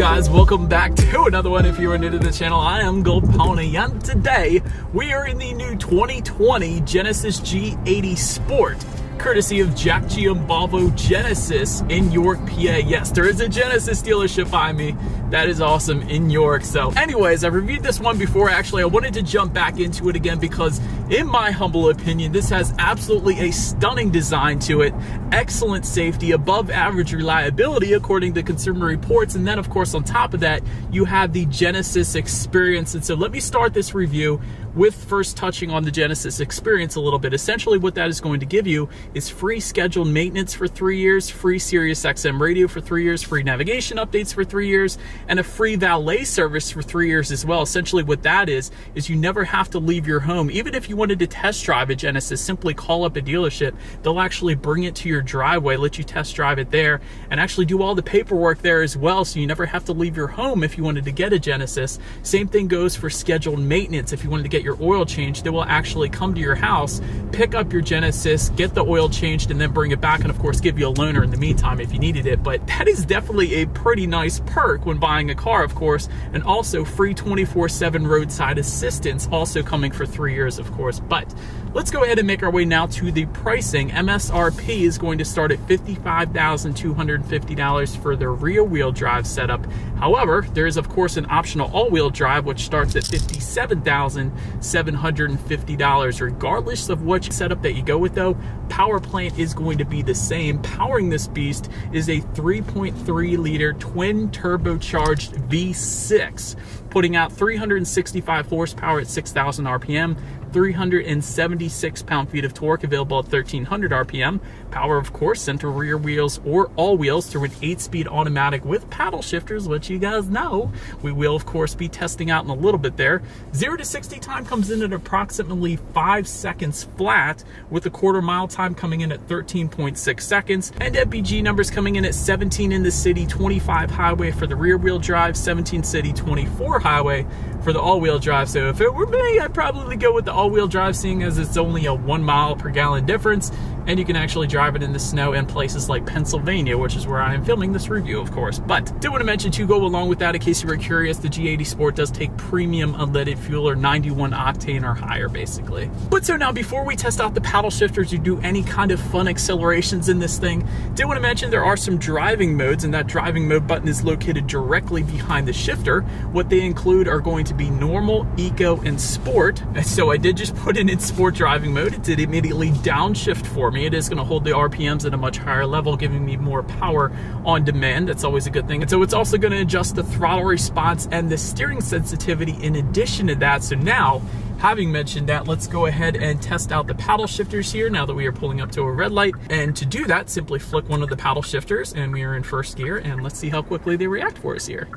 guys, welcome back to another one. If you are new to the channel, I am Gold Pony, and today we are in the new 2020 Genesis G80 Sport, courtesy of Jack GM Volvo Genesis in York, PA. Yes, there is a Genesis dealership by me. That is awesome, in York. So anyways, I reviewed this one before. Actually, I wanted to jump back into it again because in my humble opinion, this has absolutely a stunning design to it, excellent safety, above average reliability according to Consumer Reports, and then of course on top of that you have the Genesis experience. And so let me start this review with first touching on the Genesis experience a little bit. Essentially what that is going to give you is free scheduled maintenance for 3 years, free Sirius XM radio for 3 years, free navigation updates for 3 years, and a free valet service for 3 years as well. Essentially what that is you never have to leave your home. Even if you wanted to test drive a Genesis, simply call up a dealership. They'll actually bring it to your driveway, let you test drive it there, and actually do all the paperwork there as well, so you never have to leave your home if you wanted to get a Genesis. Same thing goes for scheduled maintenance. If you wanted to get your oil changed, they will actually come to your house, pick up your Genesis, get the oil changed, and then bring it back, and of course give you a loaner in the meantime if you needed it. But that is definitely a pretty nice perk when buying a car, of course, and also free 24/7 roadside assistance also coming for 3 years, of course. But let's go ahead and make our way now to the pricing. MSRP is going to start at $55,250 for the rear-wheel drive setup. However, there is of course an optional all-wheel drive which starts at $57,750. Regardless of which setup that you go with though, power plant is going to be the same. Powering this beast is a 3.3 liter twin turbocharged V6, putting out 365 horsepower at 6,000 RPM, 376 pound-feet of torque available at 1,300 RPM. Power, of course, center rear wheels or all wheels through an 8-speed automatic with paddle shifters, which you guys know we will, of course, be testing out in a little bit there. 0 to 60 time comes in at approximately 5 seconds flat, with a quarter-mile time coming in at 13.6 seconds, and MPG numbers coming in at 17 in the city, 25 highway for the rear-wheel drive, 17 city, 24 highway for the all-wheel drive. So if it were me, I'd probably go with the all-wheel drive, seeing as it's only a 1 mile per gallon difference, and you can actually drive it in the snow in places like Pennsylvania, which is where I am filming this review, of course. But do want to mention to go along with that, in case you were curious, the G80 Sport does take premium unleaded fuel, or 91 octane or higher basically. But so now, before we test out the paddle shifters or do any kind of fun accelerations in this thing, do want to mention there are some driving modes, and that driving mode button is located directly behind the shifter. What they include are going to be normal, eco, and sport. And so I did just put it in sport driving mode. It did immediately downshift for me. It is going to hold the RPMs at a much higher level, giving me more power on demand. That's always a good thing. And so it's also going to adjust the throttle response and the steering sensitivity in addition to that. So now, having mentioned that, let's go ahead and test out the paddle shifters here now that we are pulling up to a red light. And to do that, simply flick one of the paddle shifters and we are in first gear, and let's see how quickly they react for us here.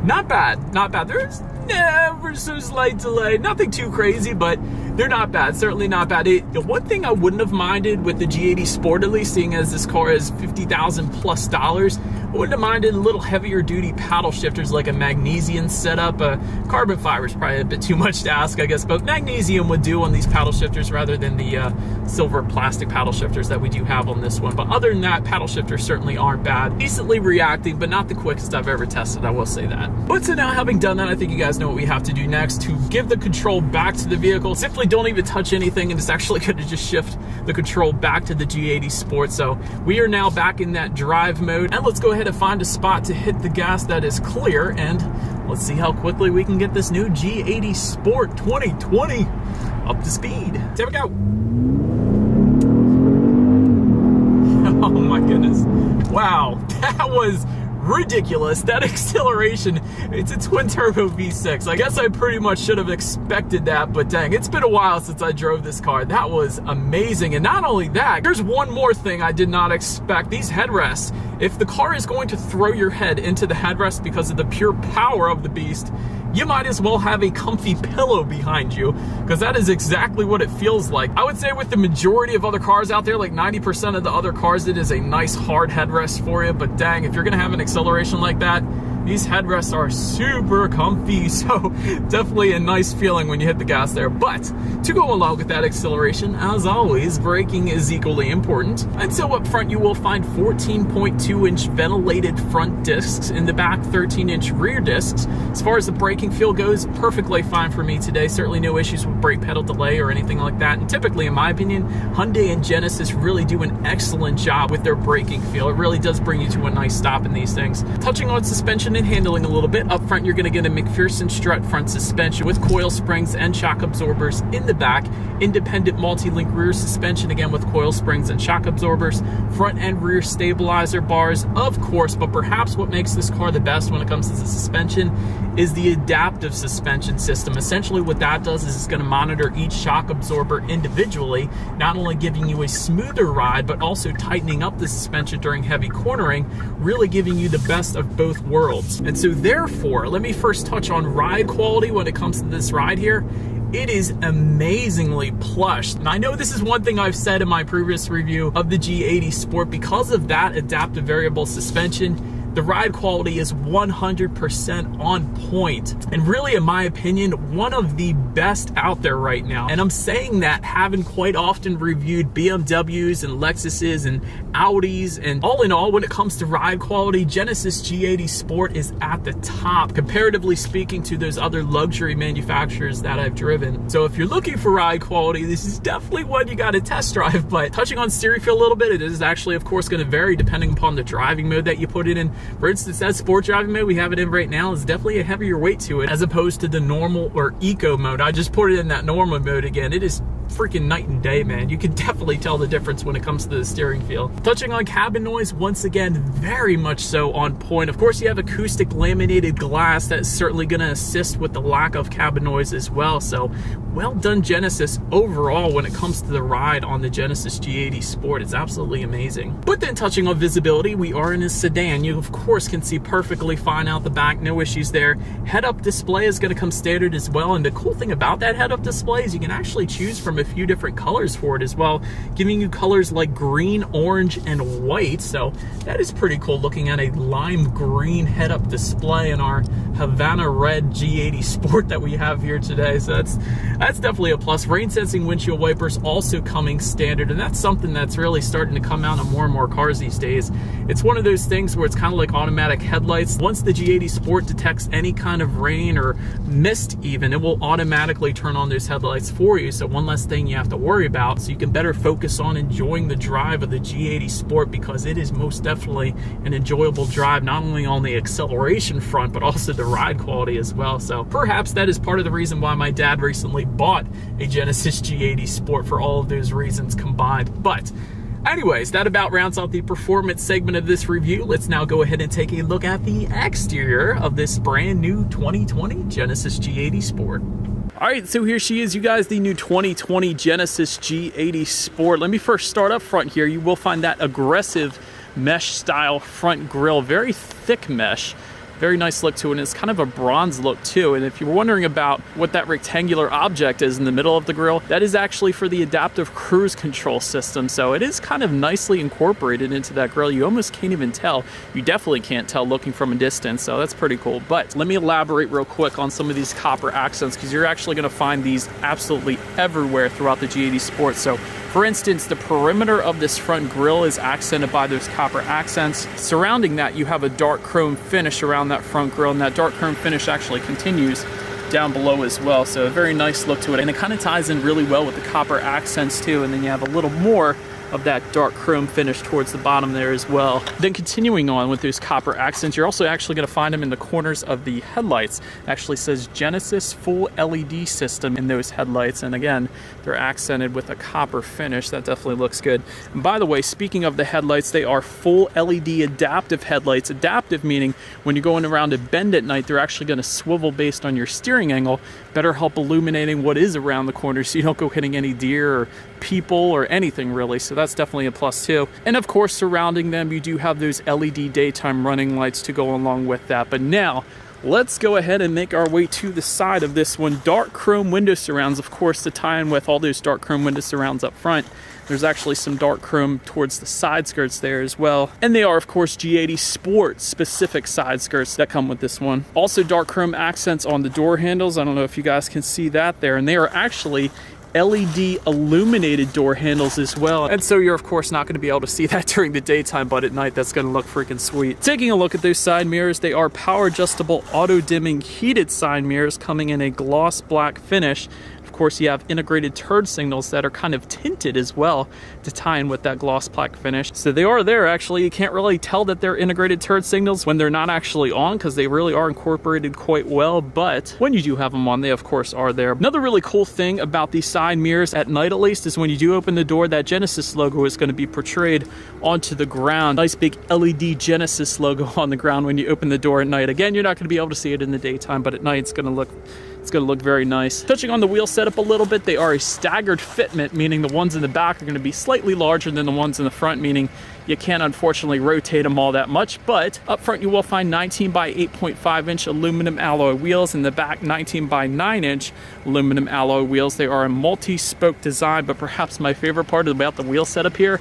Not bad, not bad. There's never so slight delay, nothing too crazy, but they're not bad, certainly not bad. One thing I wouldn't have minded with the G80 Sport, at least, seeing as this car is $50,000 plus, I wouldn't have minded a little heavier duty paddle shifters like a magnesium setup. Carbon fiber is probably a bit too much to ask, I guess, but magnesium would do on these paddle shifters rather than the silver plastic paddle shifters that we do have on this one. But other than that, paddle shifters certainly aren't bad. Decently reacting, but not the quickest I've ever tested, I will say that. But so now, having done that, I think you guys know what we have to do next. To give the control back to the vehicle, simply don't even touch anything, and it's actually going to just shift the control back to the G80 Sport. So we are now back in that drive mode, and let's go ahead and find a spot to hit the gas that is clear, and let's see how quickly we can get this new G80 Sport 2020 up to speed. There we go. Oh my goodness. Wow, that was ridiculous. That acceleration, it's a twin turbo V6. I guess I pretty much should have expected that, but dang, it's been a while since I drove this car. That was amazing. And not only that, there's one more thing I did not expect. These headrests, if the car is going to throw your head into the headrest because of the pure power of the beast, you might as well have a comfy pillow behind you, because that is exactly what it feels like. I would say with the majority of other cars out there, like 90% of the other cars, it is a nice hard headrest for you, but dang, if you're gonna have an acceleration like that, These headrests are super comfy, so definitely a nice feeling when you hit the gas there. But to go along with that acceleration, as always, braking is equally important. And so up front, you will find 14.2-inch ventilated front discs, in the back 13-inch rear discs. As far as the braking feel goes, perfectly fine for me today. Certainly no issues with brake pedal delay or anything like that. And typically, in my opinion, Hyundai and Genesis really do an excellent job with their braking feel. It really does bring you to a nice stop in these things. Touching on suspension and handling a little bit, up front you're going to get a McPherson strut front suspension with coil springs and shock absorbers in the back, independent multi-link rear suspension, again with coil springs and shock absorbers, front and rear stabilizer bars, of course, but perhaps what makes this car the best when it comes to the suspension is the adaptive suspension system. Essentially what that does is it's going to monitor each shock absorber individually, not only giving you a smoother ride, but also tightening up the suspension during heavy cornering, really giving you the best of both worlds. And so therefore, let me first touch on ride quality when it comes to this ride here. It is amazingly plush. And I know this is one thing I've said in my previous review of the G80 Sport. Because of that adaptive variable suspension, the ride quality is 100% on point. And really, in my opinion, one of the best out there right now. And I'm saying that having quite often reviewed BMWs and Lexuses and Audis. And all in all, when it comes to ride quality, Genesis G80 Sport is at the top, comparatively speaking to those other luxury manufacturers that I've driven. So if you're looking for ride quality, this is definitely one you got to test drive. But touching on steering feel a little bit, it is actually, of course, going to vary depending upon the driving mode that you put it in. For instance, that sport driving mode we have it in right now is definitely a heavier weight to it as opposed to the normal or eco mode. I just put it in that normal mode again. It is freaking night and day, man. You can definitely tell the difference when it comes to the steering feel. Touching on cabin noise, once again, very much so on point. Of course, you have acoustic laminated glass that's certainly going to assist with the lack of cabin noise as well. So well done, Genesis, overall when it comes to the ride on the Genesis G80 Sport. It's absolutely amazing. But then touching on visibility, we are in a sedan. You of course can see perfectly fine out the back, no issues there. Head-up display is going to come standard as well. And the cool thing about that head-up display is you can actually choose from a few different colors for it as well, giving you colors like green, orange, and white. So that is pretty cool, looking at a lime green head-up display in our Havana red G80 Sport that we have here today. So that's definitely a plus. Rain sensing windshield wipers also coming standard, and that's something that's really starting to come out in more and more cars these days. It's one of those things where it's kind of like automatic headlights. Once the G80 Sport detects any kind of rain or mist even, it will automatically turn on those headlights for you. So one less thing you have to worry about, so you can better focus on enjoying the drive of the G80 Sport, because it is most definitely an enjoyable drive, not only on the acceleration front, but also the ride quality as well. So perhaps that is part of the reason why my dad recently bought a Genesis G80 Sport, for all of those reasons combined. But anyways, that about rounds out the performance segment of this review. Let's now go ahead and take a look at the exterior of this brand new 2020 Genesis G80 Sport. All right, so here she is, you guys, the new 2020 Genesis G80 Sport. Let me first start up front here. You will find that aggressive mesh style front grille, very thick mesh. Very nice look to it, and it's kind of a bronze look too. And if you're wondering about what that rectangular object is in the middle of the grille, that is actually for the adaptive cruise control system. So it is kind of nicely incorporated into that grille. You almost can't even tell. You definitely can't tell looking from a distance, so that's pretty cool. But let me elaborate real quick on some of these copper accents, because you're actually going to find these absolutely everywhere throughout the G80 Sport. So for instance, the perimeter of this front grille is accented by those copper accents. Surrounding that, you have a dark chrome finish around that front grille, and that dark chrome finish actually continues down below as well. So a very nice look to it, and it kind of ties in really well with the copper accents too. And then you have a little more of that dark chrome finish towards the bottom there as well. Then continuing on with those copper accents, you're also actually going to find them in the corners of the headlights. It actually says Genesis full LED system in those headlights, and again, they're accented with a copper finish. That definitely looks good. And by the way, speaking of the headlights, they are full LED adaptive headlights. Adaptive meaning when you're going around a bend at night, they're actually going to swivel based on your steering angle, better help illuminating what is around the corner so you don't go hitting any deer or people or anything really. So that's definitely a plus too. And of course, surrounding them, you do have those LED daytime running lights to go along with that. But now let's go ahead and make our way to the side of this one. Dark chrome window surrounds, of course, to tie in with all those dark chrome window surrounds up front. There's actually some dark chrome towards the side skirts there as well. And they are, of course, G80 Sport specific side skirts that come with this one. Also dark chrome accents on the door handles. I don't know if you guys can see that there. And they are actually LED illuminated door handles as well. And so you're of course not going to be able to see that during the daytime, but at night that's going to look freaking sweet. Taking a look at those side mirrors, they are power adjustable auto dimming heated side mirrors coming in a gloss black finish. Of course, you have integrated turn signals that are kind of tinted as well to tie in with that gloss black finish. So they are there actually. You can't really tell that they're integrated turn signals when they're not actually on, because they really are incorporated quite well. But when you do have them on, they of course are there. Another really cool thing about these side mirrors, at night at least, is when you do open the door, that Genesis logo is going to be portrayed onto the ground. Nice big LED Genesis logo on the ground when you open the door at night. Again, you're not going to be able to see it in the daytime, but at night it's going to look very nice. Touching on the wheel setup a little bit, they are a staggered fitment, meaning the ones in the back are going to be slightly larger than the ones in the front, meaning you can't unfortunately rotate them all that much. But up front you will find 19 by 8.5 inch aluminum alloy wheels, in the back 19 by 9 inch aluminum alloy wheels. They are a multi-spoke design, but perhaps my favorite part about the wheel setup here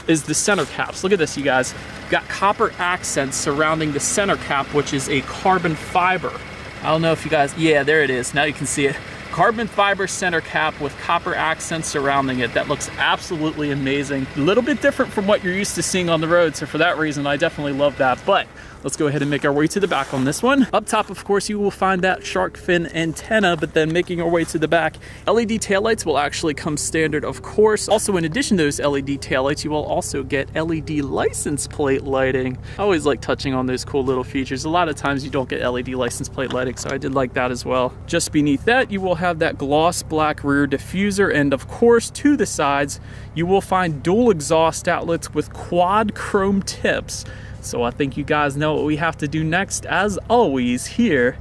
is the center caps. Look at this, you guys. You've got copper accents surrounding the center cap, which is a carbon fiber. I don't know if you guys, yeah, there it is. Now you can see it. Carbon fiber center cap with copper accents surrounding it. That looks absolutely amazing. A little bit different from what you're used to seeing on the road, so for that reason, I definitely love that. But let's go ahead and make our way to the back on this one. Up top, of course, you will find that shark fin antenna, but then making our way to the back, LED taillights will actually come standard, of course. Also, in addition to those LED taillights, you will also get LED license plate lighting. I always like touching on those cool little features. A lot of times you don't get LED license plate lighting, so I did like that as well. Just beneath that, you will have that gloss black rear diffuser, and of course, to the sides, you will find dual exhaust outlets with quad chrome tips. So I think you guys know what we have to do next. As always, here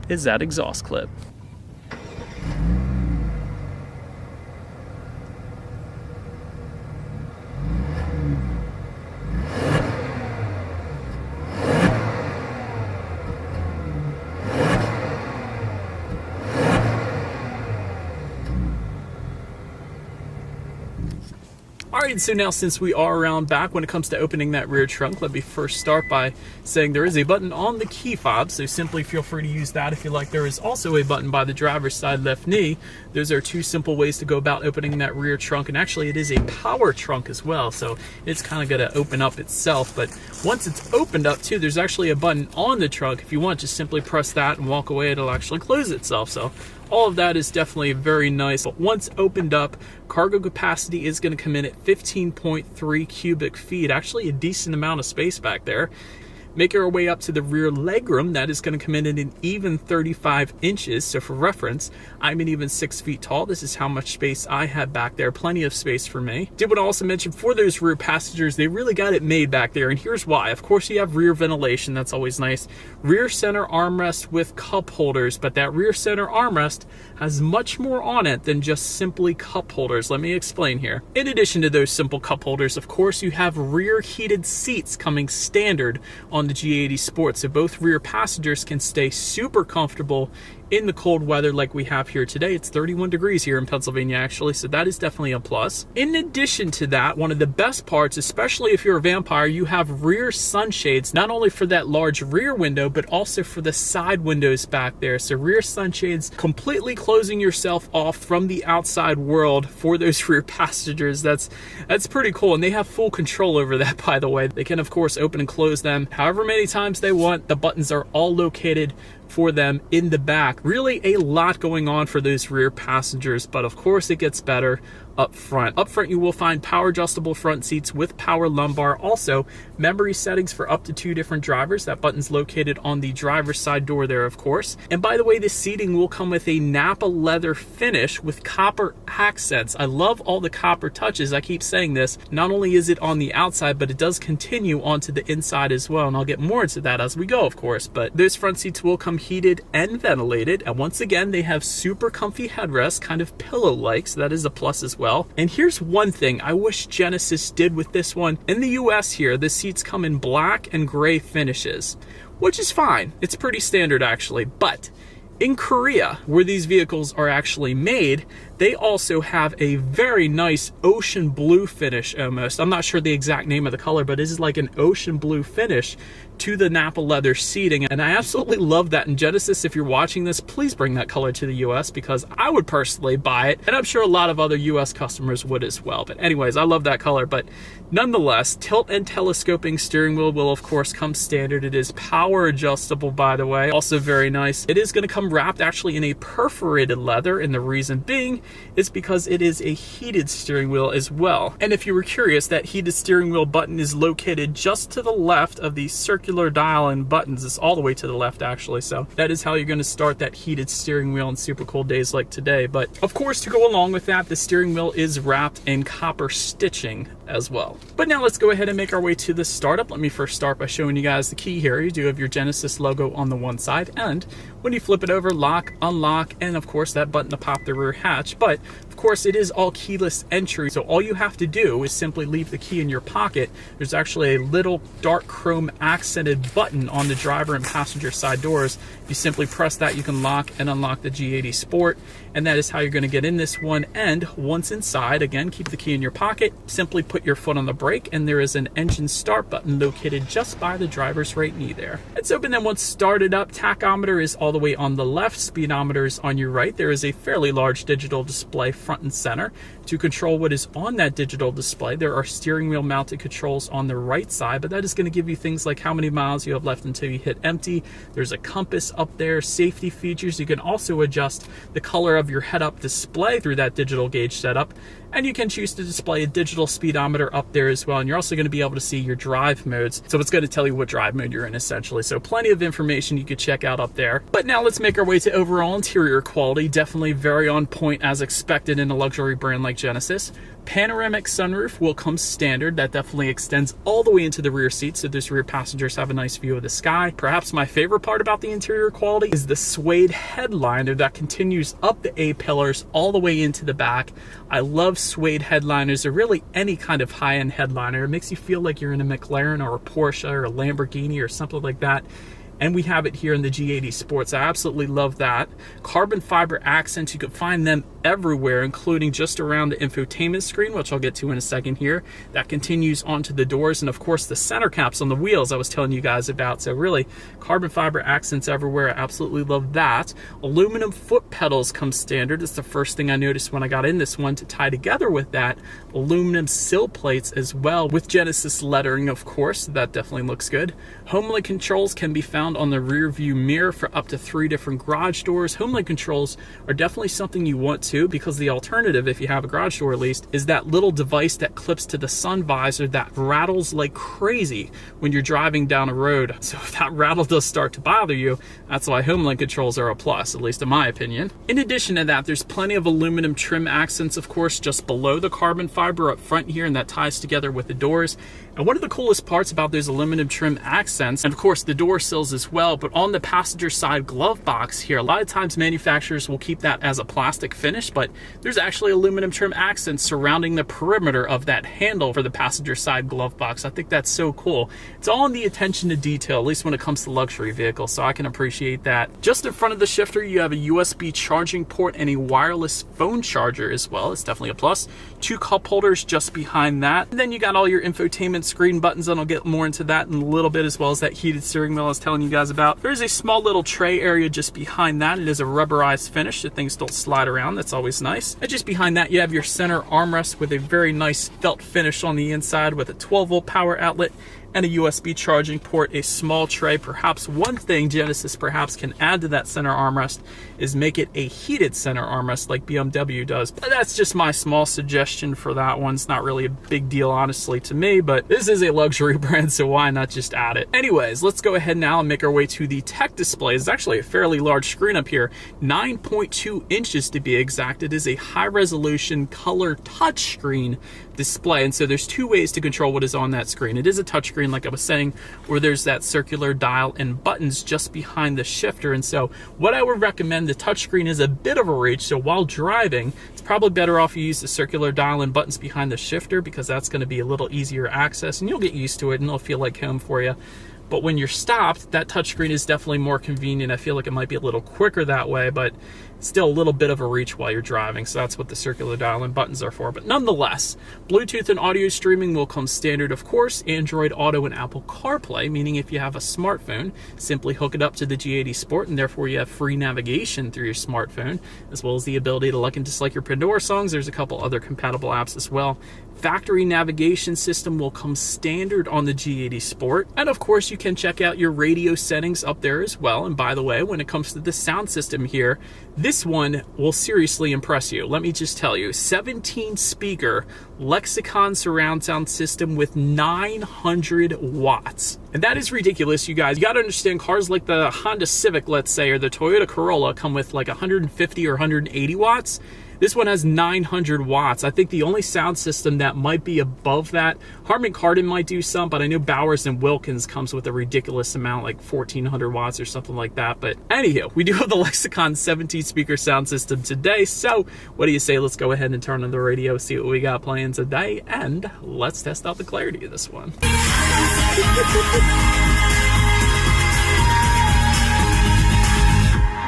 is that exhaust clip. Alright, so now since we are around back when it comes to opening that rear trunk, let me first start by saying there is a button on the key fob, so simply feel free to use that if you like. There is also a button by the driver's side left knee. Those are two simple ways to go about opening that rear trunk, and actually it is a power trunk as well, so it's kind of going to open up itself. But once it's opened up too, there's actually a button on the trunk. If you want, just simply press that and walk away, it'll actually close itself. So all of that is definitely very nice. But once opened up, cargo capacity is going to come in at 15.3 cubic feet. Actually a decent amount of space back there. Making our way up to the rear legroom, that is going to come in at an even 35 inches. So for reference, I'm an even 6 feet tall. This is how much space I have back there. Plenty of space for me. Did want to also mention, for those rear passengers, they really got it made back there, and here's why. Of course, you have rear ventilation. That's always nice. Rear center armrest with cup holders, but that rear center armrest has much more on it than just simply cup holders. Let me explain here. In addition to those simple cup holders, of course, you have rear heated seats coming standard on the G80 Sport, so both rear passengers can stay super comfortable in the cold weather like we have here today. It's 31 degrees here in Pennsylvania actually, so that is definitely a plus. In addition to that, one of the best parts, especially if you're a vampire, you have rear sunshades, not only for that large rear window, but also for the side windows back there. So rear sunshades, completely closing yourself off from the outside world for those rear passengers. That's pretty cool, and they have full control over that, by the way. They can, of course, open and close them however many times they want. The buttons are all located for them in the back. Really a lot going on for those rear passengers, but of course it gets better up front. Up front, you will find power adjustable front seats with power lumbar. Also, memory settings for up to 2 different drivers. That button's located on the driver's side door there, of course. And by the way, the seating will come with a Napa leather finish with copper accents. I love all the copper touches. I keep saying this. Not only is it on the outside, but it does continue onto the inside as well. And I'll get more into that as we go, of course. But those front seats will come heated and ventilated. And once again, they have super comfy headrests, kind of pillow-like, so that is a plus as well. And here's one thing I wish Genesis did with this one. In the US here, the seats come in black and gray finishes, which is fine. It's pretty standard actually, but in Korea, where these vehicles are actually made, They also have a very nice ocean blue finish almost. I'm not sure the exact name of the color, but it is like an ocean blue finish to the Nappa leather seating. And I absolutely love that. And Genesis, if you're watching this, please bring that color to the US, because I would personally buy it. And I'm sure a lot of other US customers would as well. But anyways, I love that color. But nonetheless, tilt and telescoping steering wheel will of course come standard. It is power adjustable, by the way. Also very nice. It is going to come wrapped actually in a perforated leather. And the reason being is because it is a heated steering wheel as well. And if you were curious, that heated steering wheel button is located just to the left of the circular dial and buttons. It's all the way to the left actually. So that is how you're going to start that heated steering wheel on super cold days like today. But of course, to go along with that, the steering wheel is wrapped in copper stitching as well. But now let's go ahead and make our way to the startup. Let me first start by showing you guys the key here. You do have your Genesis logo on the one side, and when you flip it over, lock, unlock, and of course that button to pop the rear hatch. But of course it is all keyless entry, so all you have to do is simply leave the key in your pocket. There's actually a little dark chrome accented button on the driver and passenger side doors. You simply press that, you can lock and unlock the G80 Sport, and that is how you're going to get in this one. And once inside, again, keep the key in your pocket, simply put your foot on the brake, and there is an engine start button located just by the driver's right knee there. It's open, then once started up, tachometer is all the way on the left, speedometer is on your right. There is a fairly large digital display front and center. To control what is on that digital display, there are steering wheel mounted controls on the right side, but that is going to give you things like how many miles you have left until you hit empty. There's a compass up there, safety features. You can also adjust the color of your head-up display through that digital gauge setup, and you can choose to display a digital speedometer up there as well. And you're also going to be able to see your drive modes, so it's going to tell you what drive mode you're in essentially. So plenty of information you could check out up there. But now let's make our way to overall interior quality. Definitely very on point as expected in a luxury brand like Genesis. Panoramic sunroof will come standard. That definitely extends all the way into the rear seat, so those rear passengers have a nice view of the sky. Perhaps my favorite part about the interior quality is the suede headliner that continues up the A-pillars all the way into the back. I love suede headliners, or really any kind of high-end headliner. It makes you feel like you're in a McLaren or a Porsche or a Lamborghini or something like that. And we have it here in the G80 Sports. I absolutely love that. Carbon fiber accents, you can find them everywhere, including just around the infotainment screen, which I'll get to in a second here. That continues onto the doors, and of course the center caps on the wheels I was telling you guys about. So really, carbon fiber accents everywhere. I absolutely love that. Aluminum foot pedals come standard. It's the first thing I noticed when I got in this one. To tie together with that, aluminum sill plates as well, with Genesis lettering, of course. That definitely looks good. HomeLink controls can be found on the rear view mirror for up to 3 different garage doors. HomeLink controls are definitely something you want to, because the alternative, if you have a garage door at least, is that little device that clips to the sun visor that rattles like crazy when you're driving down a road. So if that rattle does start to bother you, that's why HomeLink controls are a plus, at least in my opinion. In addition to that, there's plenty of aluminum trim accents, of course, just below the carbon fiber up front here, and that ties together with the doors. And one of the coolest parts about those aluminum trim accents, and of course the door sills as well, but on the passenger side glove box here, a lot of times manufacturers will keep that as a plastic finish, but there's actually aluminum trim accents surrounding the perimeter of that handle for the passenger side glove box. I think that's so cool. It's all in the attention to detail, at least when it comes to luxury vehicles, so I can appreciate that. Just in front of the shifter, you have a USB charging port and a wireless phone charger as well. It's definitely a plus. 2 cup holders just behind that. And then you got all your infotainment screen buttons, and I'll get more into that in a little bit, as well as that heated steering wheel I was telling you guys about. There's a small little tray area just behind that. It is a rubberized finish so things don't slide around. That's always nice. And just behind that, you have your center armrest with a very nice felt finish on the inside with a 12-volt power outlet and a USB charging port, a small tray. Perhaps one thing Genesis perhaps can add to that center armrest is make it a heated center armrest like BMW does. But that's just my small suggestion for that one. It's not really a big deal, honestly, to me, but this is a luxury brand, so why not just add it? Anyways, let's go ahead now and make our way to the tech display. It's actually a fairly large screen up here, 9.2 inches to be exact. It is a high-resolution color touchscreen display, and so there's 2 ways to control what is on that screen. It is a touch screen, like I was saying, where there's that circular dial and buttons just behind the shifter. And so what I would recommend, the touchscreen is a bit of a reach, so while driving, it's probably better off you use the circular dial and buttons behind the shifter, because that's going to be a little easier access, and you'll get used to it and it'll feel like home for you. but when you're stopped, that touchscreen is definitely more convenient. I feel like it might be a little quicker that way, but still a little bit of a reach while you're driving. So that's what the circular dial-in buttons are for. But nonetheless, Bluetooth and audio streaming will come standard, of course. Android Auto and Apple CarPlay, meaning if you have a smartphone, simply hook it up to the G80 Sport, and therefore you have free navigation through your smartphone, as well as the ability to look and dislike your Pandora songs. There's a couple other compatible apps as well. Factory navigation system will come standard on the G80 Sport. And of course, you can check out your radio settings up there as well. And by the way, when it comes to the sound system here, this one will seriously impress you. Let me just tell you, 17 speaker Lexicon surround sound system with 900 watts. And that is ridiculous, you guys. You got to understand, cars like the Honda Civic, let's say, or the Toyota Corolla come with like 150 or 180 watts. This one has 900 watts. I think the only sound system that might be above that, Harman Kardon might do some, but I know Bowers and Wilkins comes with a ridiculous amount, like 1400 watts or something like that. But anywho, we do have the Lexicon 17 speaker sound system today. So what do you say? Let's go ahead and turn on the radio, see what we got playing today, and let's test out the clarity of this one.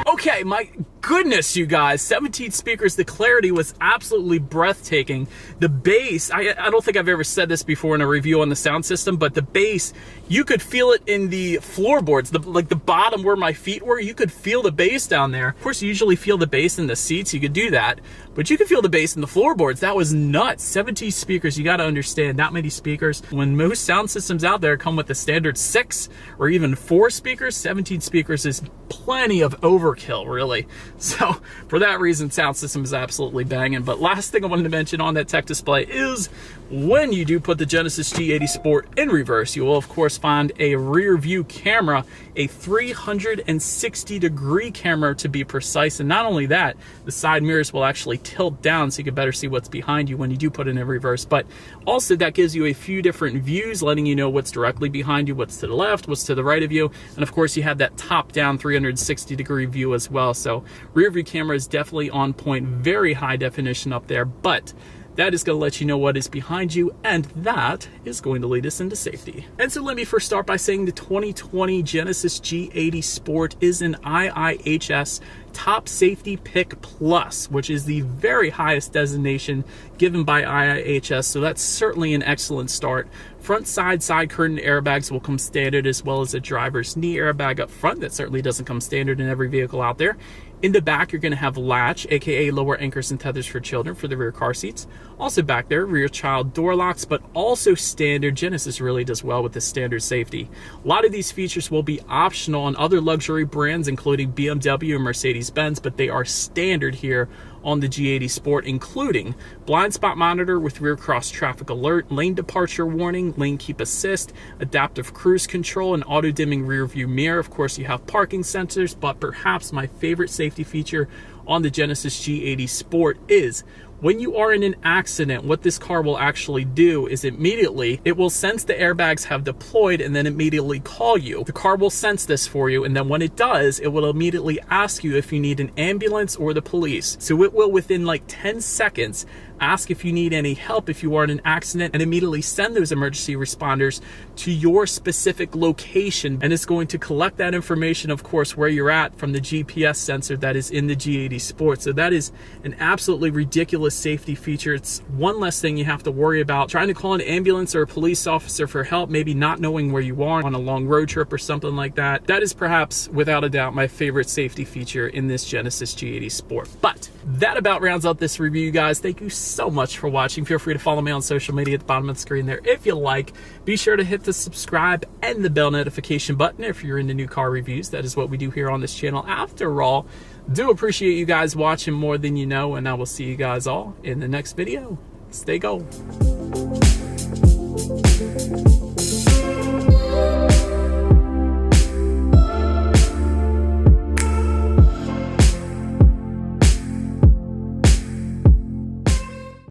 Okay, my goodness, you guys, 17 speakers. The clarity was absolutely breathtaking. The bass, I don't think I've ever said this before in a review on the sound system, but the bass, you could feel it in the floorboards, like the bottom where my feet were. You could feel the bass down there. Of course, you usually feel the bass in the seats. You could do that, but you could feel the bass in the floorboards. That was nuts. 17 speakers. You got to understand, that many speakers. When most sound systems out there come with the standard 6 or even 4 speakers, 17 speakers is plenty of overkill, really. So for that reason, sound system is absolutely banging. But last thing I wanted to mention on that tech display is when you do put the Genesis G80 Sport in reverse, you will of course find a rear view camera, a 360-degree camera to be precise. And not only that, the side mirrors will actually tilt down so you can better see what's behind you when you do put it in reverse. But also that gives you a few different views, letting you know what's directly behind you, what's to the left, what's to the right of you. And of course you have that top-down 360-degree view as well. So rear view camera is definitely on point, very high definition up there, but that is going to let you know what is behind you, and that is going to lead us into safety. And so let me first start by saying the 2020 Genesis G80 Sport is an IIHS Top Safety Pick Plus, which is the very highest designation given by IIHS, so that's certainly an excellent start. Front side curtain airbags will come standard, as well as a driver's knee airbag up front. That certainly doesn't come standard in every vehicle out there. In the back, you're going to have latch, aka lower anchors and tethers for children for the rear car seats. Also back there, rear child door locks, but also standard. Genesis really does well with the standard safety. A lot of these features will be optional on other luxury brands, including BMW and Mercedes-Benz, but they are standard here on the G80 Sport, including blind spot monitor with rear cross traffic alert, lane departure warning, lane keep assist, adaptive cruise control, and auto dimming rear view mirror. Of course, you have parking sensors, but perhaps my favorite safety feature on the Genesis G80 Sport is when you are in an accident, what this car will actually do is immediately, it will sense the airbags have deployed and then immediately call you. The car will sense this for you, and then when it does, it will immediately ask you if you need an ambulance or the police. So it will, within like 10 seconds, ask if you need any help if you are in an accident, and immediately send those emergency responders to your specific location. And it's going to collect that information, of course, where you're at from the GPS sensor that is in the G80 Sport. So that is an absolutely ridiculous safety feature. It's one less thing you have to worry about trying to call an ambulance or a police officer for help, maybe not knowing where you are on a long road trip or something like that. That is perhaps, without a doubt, my favorite safety feature in this Genesis G80 Sport. But that about rounds out this review, you guys. Thank you so much for watching. Feel free to follow me on social media at the bottom of the screen there if you like. Be sure to hit the subscribe and the bell notification button if you're into new car reviews. That is what we do here on this channel. After all, do appreciate you guys watching more than you know, and I will see you guys all in the next video. Stay gold.